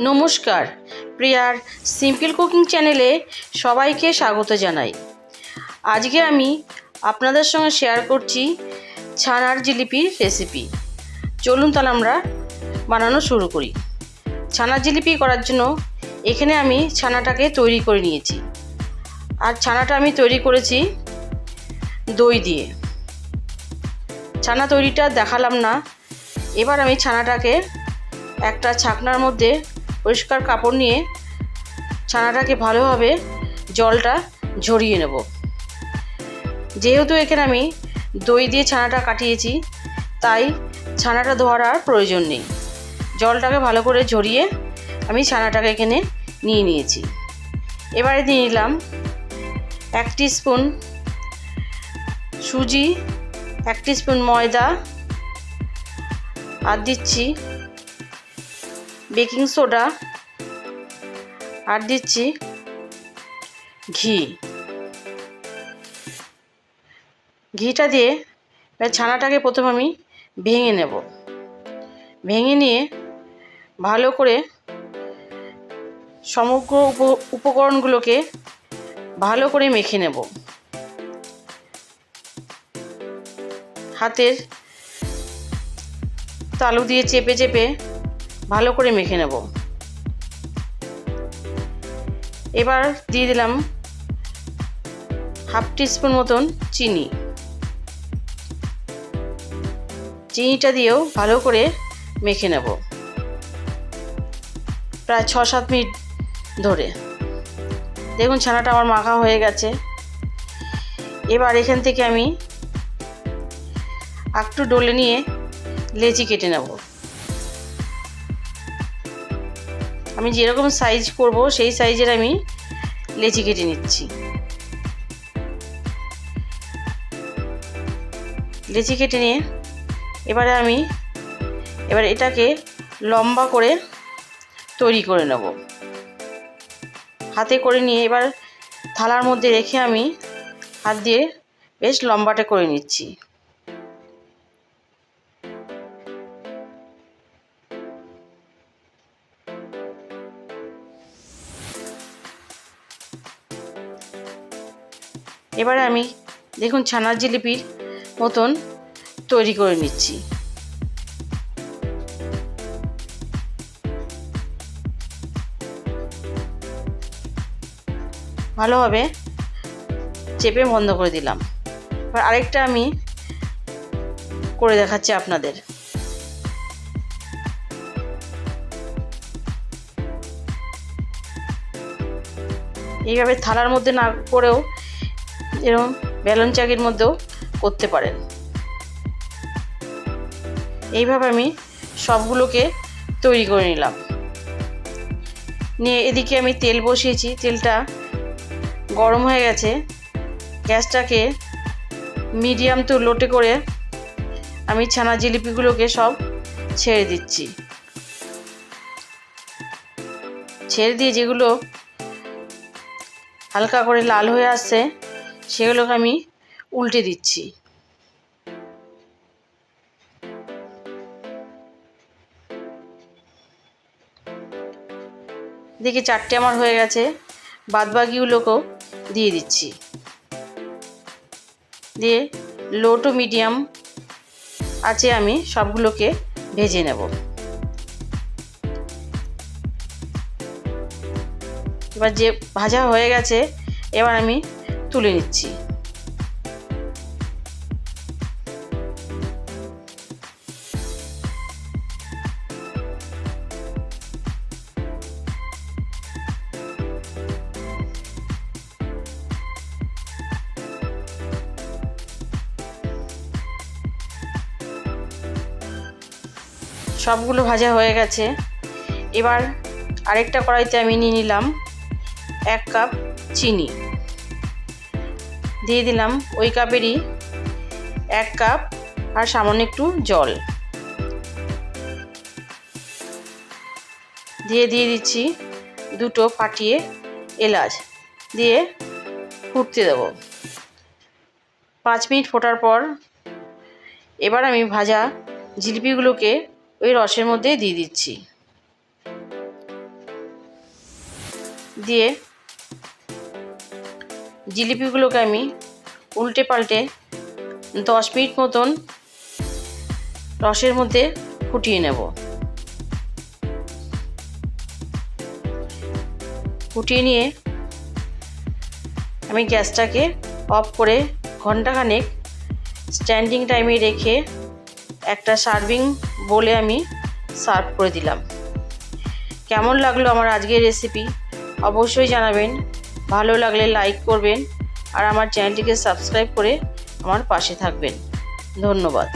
নমস্কার, প্রিয়ার simple cooking চ্যানেলে সবাইকে স্বাগত জানাই। আজকে আমি আপনাদের সঙ্গে শেয়ার করছি ছানার জিলিপির রেসিপি। চলুন তাহলে আমরা বানানো শুরু করি। ছানার জিলিপি করার জন্য এখানে আমি ছানাটাকে তৈরি করে নিয়েছি। আর ছানাটা আমি তৈরি করেছি দই দিয়ে। ছানা তৈরিটা দেখালাম না। এবার আমি ছানাটাকে একটা ছাকনার মধ্যে পরিষ্কার কাপড় নিয়ে ছানাটাকে ভালোভাবে জলটা ঝরিয়ে নেব। যেহেতু এখানে আমি দই দিয়ে ছানাটা কাটিয়েছি, তাই ছানাটা ধোয়ার আর প্রয়োজন নেই। জলটাকে ভালো করে ঝরিয়ে আমি ছানাটাকে এখানে নিয়ে নিয়েছি। এবারে দিয়ে নিলাম 1 টিস্পুন সুজি, 1 টিস্পুন ময়দা, আর দিচ্ছি বেকিং সোডা, আর দিচ্ছি ঘিটা দিয়ে ছানাটাকে প্রথমে আমি ভেঙে নেব। ভেঙে নিয়ে ভালো করে সমগ্র উপকরণগুলোকে ভালো করে মেখে নেব। হাতের তালু দিয়ে চেপে চেপে ভালো করে মেখে নেব। এবার দিয়ে দিলাম 1/2 টিস্পুন মতন চিনি। চিনিটা দিয়েও ভালো করে মেখে নেব প্রায় 6-7 মিনিট ধরে। দেখুন ছানাটা আমার মাখা হয়ে গেছে। এবার এখান থেকে আমি একটু ডলে নিয়ে লেচি কেটে নেব। আমি যেরকম সাইজ করব সেই সাইজের আমি লেচি কেটে নিচ্ছি। লেচি কেটে নিয়ে এবার এটাকে লম্বা করে তৈরি করে নেব। হাতে করে নিয়ে এবার থালার মধ্যে রেখে আমি হাত দিয়ে বেশ লম্বাটে করে নিচ্ছি। এবারে আমি দেখুন ছানার জিলিপির মতন তৈরি করে নিচ্ছি। ভালোভাবে চেপে বন্ধ করে দিলাম। এবার আরেকটা আমি করে দেখাচ্ছি আপনাদের। এইভাবে থালার মধ্যে না করেও এরকম বেলুন চাকির মধ্যেও করতে পারেন। এইভাবে আমি সবগুলোকে তৈরি করে নিলাম। নিয়ে এদিকে আমি তেল বসিয়েছি। তেলটা গরম হয়ে গেছে। গ্যাসটাকে মিডিয়াম টু লোতে করে আমি ছানা জিলিপিগুলোকে সব ছেড়ে দিচ্ছি। ছেড়ে দিয়ে যেগুলো হালকা করে লাল হয়ে আসছে সেগুলোকে আমি উল্টে দিচ্ছি। দেখি 4টে আমার হয়ে গেছে। বাদবাকিগুলোকেও দিয়ে দিচ্ছি। দিয়ে লো টু মিডিয়াম আছে আমি সবগুলোকে ভেজে নেব। এবার যে ভাজা হয়ে গেছে এবার আমি তুলে নিচ্ছি। সবগুলো ভাজা হয়ে গেছে। এবার আরেকটা কড়াইতে আমি নিয়ে নিলাম 1 কাপ চিনি। দিয়ে দিলাম ওই কাপেরই 1 কাপ আর সামান্য একটু জল। দিয়ে দিচ্ছি 2টো ফাটিয়ে এলাচ। দিয়ে ফুটতে দেব। 5 মিনিট ফোটার পর এবার আমি ভাজা জিলিপিগুলোকে ওই রসের মধ্যে দিয়ে দিচ্ছি। দিয়ে জিলিপিগুলোকে আমি উল্টে পাল্টে 10 মিনিট মতন রসের মধ্যে ফুটিয়ে নেব। ফুটিয়ে নিয়ে আমি গ্যাসটাকে অফ করে ঘন্টাখানেক স্ট্যান্ডিং টাইমে রেখে একটা সার্ভিং বলে আমি সার্ভ করে দিলাম। কেমন লাগলো আমার আজকের রেসিপি অবশ্যই জানাবেন। ভালো লাগলে লাইক করবেন আর আমার চ্যানেলটিকে সাবস্ক্রাইব করে আমার পাশে থাকবেন। ধন্যবাদ।